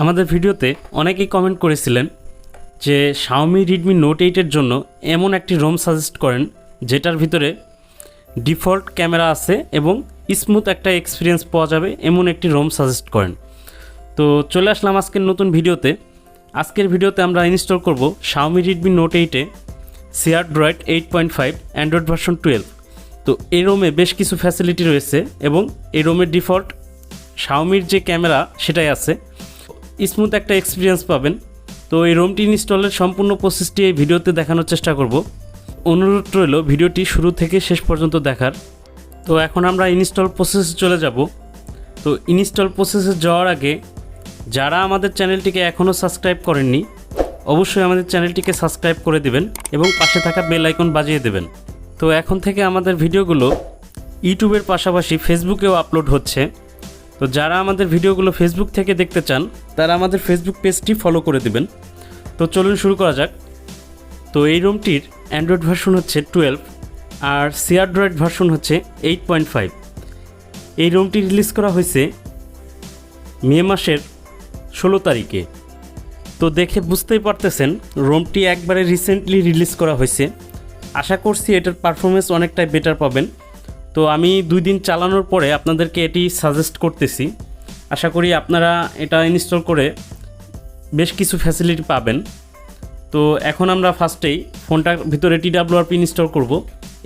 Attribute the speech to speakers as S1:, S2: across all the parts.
S1: আমাদের ভিডিওতে অনেকেই কমেন্ট করেছিলেন যে Xiaomi Redmi Note 8 এর জন্য এমন একটি ROM সাজেস্ট করেন যেটার ভিতরে ডিফল্ট ক্যামেরা আছে এবং স্মুথ একটা এক্সপিরিয়েন্স পাওয়া যাবে এমন একটি ROM সাজেস্ট করেন। তো চলে আসলাম আজকের নতুন ভিডিওতে। আজকের ভিডিওতে আমরা ইনস্টল করব Xiaomi Redmi Note 8 এ CrDroid 8.5 অ্যান্ড্রয়েড ভার্সন 12। তো এই রোমে বেশ কিছু ফ্যাসিলিটি রয়েছে এবং এই রোমের ডিফল্ট Xiaomiর যে ক্যামেরা সেটাই আছে, স্মুথ একটা এক্সপিরিয়েন্স পাবেন। তো এই রোমটি ইনস্টলের সম্পূর্ণ প্রসেসটি এই ভিডিওতে দেখানোর চেষ্টা করব। অনুরোধ রইল ভিডিওটি শুরু থেকে শেষ পর্যন্ত দেখার। তো এখন আমরা ইনস্টল প্রসেসে চলে যাব। তো ইনস্টল প্রসেসে যাওয়ার আগে যারা আমাদের চ্যানেলটিকে এখনও সাবস্ক্রাইব করেননি অবশ্যই আমাদের চ্যানেলটিকে সাবস্ক্রাইব করে দেবেন এবং পাশে থাকা বেল আইকন বাজিয়ে দেবেন। তো এখন থেকে আমাদের ভিডিওগুলো ইউটিউবের পাশাপাশি ফেসবুকেও আপলোড হচ্ছে। তো যারা আমাদের ভিডিওগুলো ফেসবুক থেকে দেখতে চান তারা আমাদের ফেসবুক পেজটি ফলো করে দেবেন। তো চলুন শুরু করা যাক। তো এই রোমটির অ্যান্ড্রয়েড ভার্সন হচ্ছে 12 আর CrDroid ভার্সন হচ্ছে 8.5। এই রোমটি রিলিজ করা হয়েছে মে মাসের 16 তারিখে। তো দেখে বুঝতেই পারতেছেন রোমটি একবারে রিসেন্টলি রিলিজ করা হয়েছে। আশা করছি এটার পারফরমেন্স অনেকটাই বেটার পাবেন। তো আমি 2 দিন চালানোর পরে আপনাদেরকে এটি সাজেস্ট করতেছি। আশা করি আপনারা এটা ইনস্টল করে বেশ কিছু ফ্যাসিলিটি পাবেন। তো এখন আমরা ফার্স্টেই ফোনটার ভিতরে TWRP ইনস্টল করব,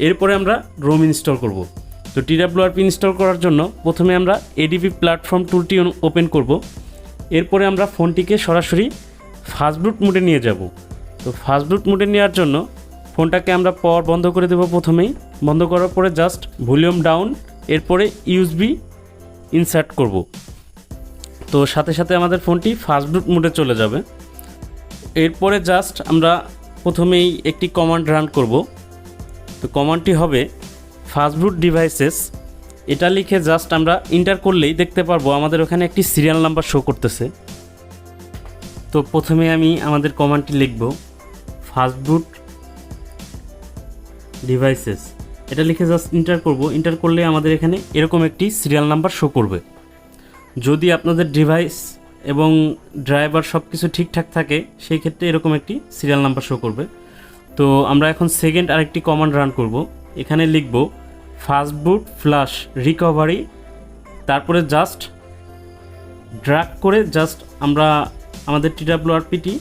S1: এরপরে আমরা রোম ইনস্টল করব। তো TWRP ইনস্টল করার জন্য প্রথমে আমরা ADB প্ল্যাটফর্ম টুলটি ওপেন করব। এরপরে আমরা ফোনটিকে সরাসরি ফাস্ট বুট মোডে নিয়ে যাব। তো ফাস্ট বুট মোডে নেওয়ার জন্য ফোনটাকে আমরা পাওয়ার বন্ধ করে দেব। প্রথমেই বন্ধ করার পরে জাস্ট ভলিউম ডাউন, এরপরে USB ইনসার্ট করব। তো সাথে সাথে আমাদের ফোনটি ফাস্ট বুট মোডে চলে যাবে। এরপরে জাস্ট আমরা প্রথমেই একটি কমান্ড রান করব। তো কমান্ডটি হবে ফাস্ট বুট ডিভাইসেস। এটা লিখে জাস্ট আমরা এন্টার করলেই দেখতে পারবো আমাদের ওখানে একটি সিরিয়াল নাম্বার শো করতেছে। তো প্রথমে আমি আমাদের কমান্ডটি লিখব ফাস্ট বুট ডিভাইসেস। এটা লিখে জাস্ট এন্টার করব। এন্টার করলে আমাদের এখানে এরকম একটি সিরিয়াল নাম্বার শো করবে। যদি আপনাদের ডিভাইস এবং ড্রাইভার সব কিছু ঠিকঠাক থাকে সেই ক্ষেত্রে এরকম একটি সিরিয়াল নাম্বার শো করবে। তো আমরা এখন সেকেন্ড আরেকটি কমান্ড রান করব। এখানে লিখব ফাস্ট বুট ফ্ল্যাশ রিকভারি, তারপরে জাস্ট ড্র্যাগ করে জাস্ট আমরা আমাদের TWRPটি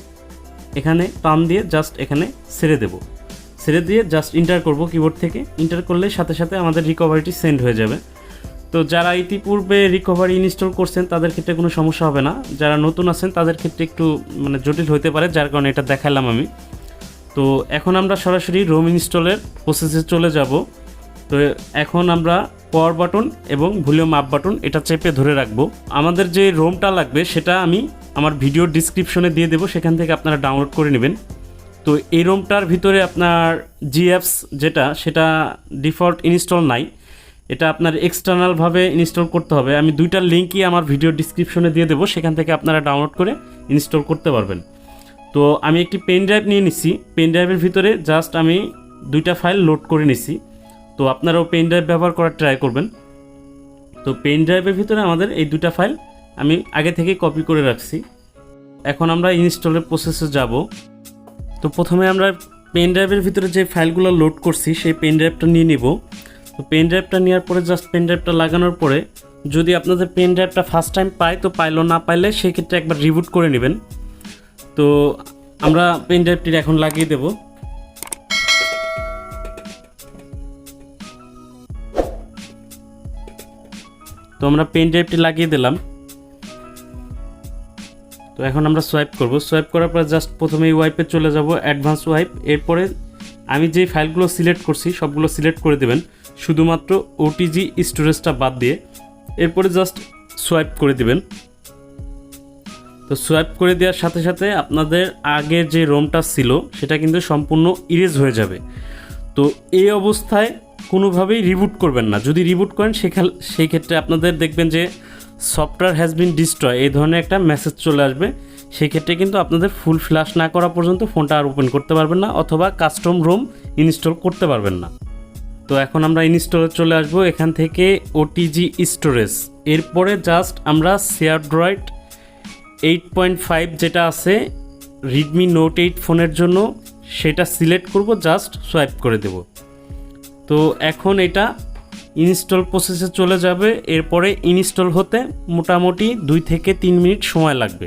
S1: এখানে টান দিয়ে জাস্ট এখানে ছেড়ে দেব। ছেড়ে দিয়ে জাস্ট এন্টার করব কিবোর্ড থেকে। এন্টার করলে সাথে সাথে আমাদের রিকভারিটি সেন্ড হয়ে যাবে। তো যারা ইতিপূর্বে রিকভারি ইনস্টল করছেন তাদের ক্ষেত্রে কোনো সমস্যা হবে না। যারা নতুন আছেন তাদের ক্ষেত্রে একটু জটিল হতে পারে, যার কারণে এটা দেখালাম আমি। তো এখন আমরা সরাসরি রোম ইনস্টলের প্রসেসে চলে যাব। তো এখন আমরা পাওয়ার বাটন এবং ভলিউম আপ বাটন এটা চেপে ধরে রাখবো। আমাদের যে রোমটা লাগবে সেটা আমি আমার ভিডিও ডিসক্রিপশনে দিয়ে দেবো, সেখান থেকে আপনারা ডাউনলোড করে নেবেন। তো এই রোমটার ভিতরে আপনার GApps সেটা ডিফল্ট ইনস্টল নাই, এটা আপনার এক্সটার্নালভাবে ইনস্টল করতে হবে। আমি 2টার লিঙ্কই আমার ভিডিও ডিসক্রিপশনে দিয়ে দেবো, সেখান থেকে আপনারা ডাউনলোড করে ইনস্টল করতে পারবেন। তো আমি একটি পেন ড্রাইভ নিয়ে নিছি। পেন ড্রাইভের ভিতরে জাস্ট আমি 2টা ফাইল লোড করে নিছি। তো আপনারাও পেন ড্রাইভ ব্যবহার করার ট্রাই করবেন। তো পেন ড্রাইভের ভিতরে আমাদের এই 2টা ফাইল আমি আগে থেকেই কপি করে রাখছি। এখন আমরা ইনস্টলের প্রসেসে যাব। তো প্রথমে আমরা পেন ড্রাইভের ভিতরে যে ফাইলগুলো লোড করছি সেই পেন ড্রাইভটা নিয়ে নিব। তো পেন ড্রাইভটা নেওয়ার পরে জাস্ট পেন ড্রাইভটা লাগানোর পরে যদি আপনাদের পেন ড্রাইভটা ফার্স্ট টাইম পায় তো পাইলো, না পাইলে সেই ক্ষেত্রে একবার রিবুট করে নেবেন। তো আমরা পেন ড্রাইভটি এখন লাগিয়ে দেব। তো আমরা পেন ড্রাইভটি লাগিয়ে দিলাম। তো এখন আমরা সোয়াইপ করব। সোয়াইপ করার পর জাস্ট প্রথমে ওয়াইপে চলে যাব, অ্যাডভান্স ওয়াইপ। এরপরে আমি যে ফাইলগুলো সিলেক্ট করছি সবগুলো সিলেক্ট করে দেবেন, শুধুমাত্র OTG স্টোরেজটা বাদ দিয়ে। এরপরে জাস্ট সোয়াইপ করে দিবেন। তো সোয়াইপ করে দেওয়ার সাথে সাথে আপনাদের আগের যে রোমটা ছিল সেটা কিন্তু সম্পূর্ণ ইরেজ হয়ে যাবে। তো এই অবস্থায় কোনোভাবেই রিবুট করবেন না। যদি রিবুট করেন সেই ক্ষেত্রে আপনাদের দেখবেন যে সফটওয়্যার হ্যাজ বিন ডিস্ট্রয় এই ধরনের একটা মেসেজ চলে আসবে। সেই ক্ষেত্রে কিন্তু আপনাদের ফুল ফ্ল্যাশ না করা পর্যন্ত ফোনটা আর ওপেন করতে পারবেন না, অথবা কাস্টম রোম ইনস্টল করতে পারবেন না। তো এখন আমরা ইনস্টলে চলে আসব। এখান থেকে OTG স্টোরেজ, এরপরে জাস্ট আমরা CrDroid 8.5 যেটা আছে Redmi Note 8 ফোনের জন্য সেটা সিলেক্ট করব, জাস্ট সোয়াইপ করে দেব। তো এখন এটা ইনস্টল প্রসেসে চলে যাবে। এরপরে ইনস্টল হতে মোটামুটি 2 থেকে 3 মিনিট সময় লাগবে।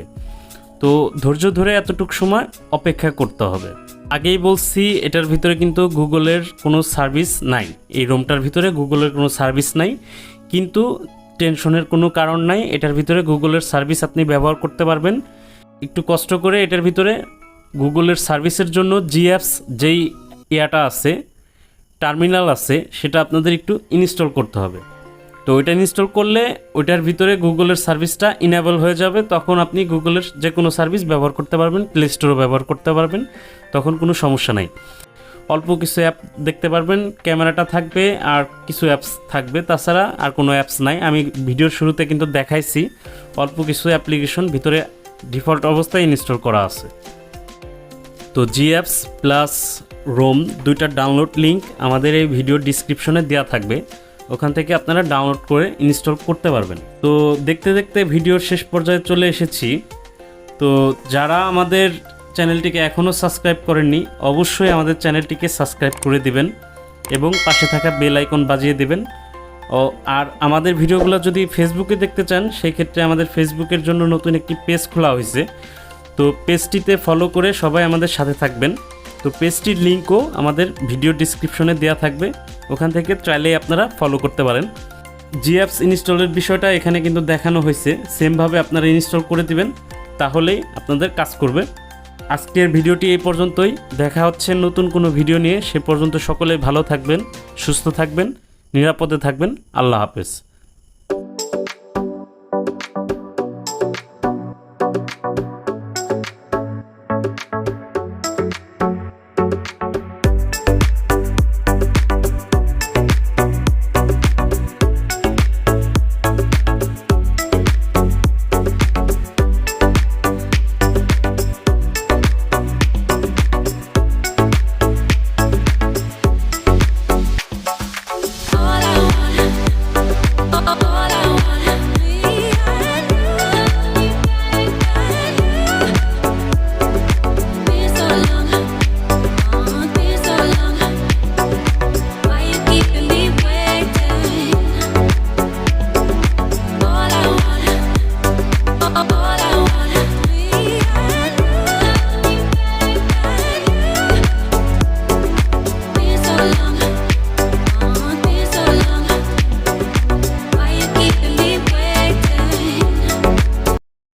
S1: তো ধৈর্য ধরে এতটুকু সময় অপেক্ষা করতে হবে। আগেই বলছি এটার ভিতরে কিন্তু গুগলের কোনো সার্ভিস নাই, এই রোমটার ভিতরে গুগলের কোনো সার্ভিস নাই, কিন্তু টেনশনের কোনো কারণ নাই। এটার ভিতরে গুগলের সার্ভিস আপনি ব্যবহার করতে পারবেন। একটু কষ্ট করে এটার ভিতরে গুগলের সার্ভিসের জন্য জিঅ্যাপস যেই ইয়াটা আছে, টার্মিনাল আছে, সেটা আপনাদের একটু ইনস্টল করতে হবে। তো ওইটা ইনস্টল করলে ওইটার ভিতরে গুগলের সার্ভিসটা ইনেবল হয়ে যাবে। তখন আপনি গুগলের যে কোনো সার্ভিস ব্যবহার করতে পারবেন, প্লে স্টোরও ব্যবহার করতে পারবেন, তখন কোনো সমস্যা নাই। অল্প কিছু অ্যাপ দেখতে পারবেন, ক্যামেরাটা থাকবে আর কিছু অ্যাপস থাকবে, তাছাড়া আর কোনো অ্যাপস নাই। আমি ভিডিওর শুরুতে কিন্তু দেখাইছি অল্প কিছু অ্যাপ্লিকেশন ভিতরে ডিফল্ট অবস্থায় ইনস্টল করা আছে। তো জিঅ্যাপস প্লাস রোম দুইটার ডাউনলোড লিঙ্ক আমাদের এই ভিডিওর ডিসক্রিপশনে দেওয়া থাকবে, ওখান থেকে আপনারা ডাউনলোড করে ইনস্টল করতে পারবেন। তো দেখতে দেখতে ভিডিওর শেষ পর্যায়ে চলে এসেছি। তো যারা আমাদের চ্যানেলটিকে এখনও সাবস্ক্রাইব করেননি, অবশ্যই আমাদের চ্যানেলটিকে সাবস্ক্রাইব করে দিবেন এবং পাশে থাকা বেল আইকন বাজিয়ে দিবেন। আর আমাদের ভিডিওগুলো যদি ফেসবুকে দেখতে চান, সেই ক্ষেত্রে আমাদের ফেসবুকের জন্য নতুন একটি পেজ খোলা হয়েছে। তো পেজটিতে ফলো করে সবাই আমাদের সাথে থাকবেন। তো পেজটির লিঙ্কও আমাদের ভিডিও ডিসক্রিপশনে দেওয়া থাকবে, ওখান থেকে চাইলেই আপনারা ফলো করতে পারেন। জিঅ্যাপস ইনস্টলের বিষয়টা এখানে কিন্তু দেখানো হয়েছে, সেমভাবে আপনারা ইনস্টল করে দিবেন, তাহলেই আপনাদের কাজ করবে। আজকের ভিডিওটি এই পর্যন্তই। দেখা হচ্ছে নতুন কোনো ভিডিও নিয়ে। সে পর্যন্ত সকলে ভালো থাকবেন, সুস্থ থাকবেন, নিরাপদে থাকবেন। আল্লাহ হাফেজ।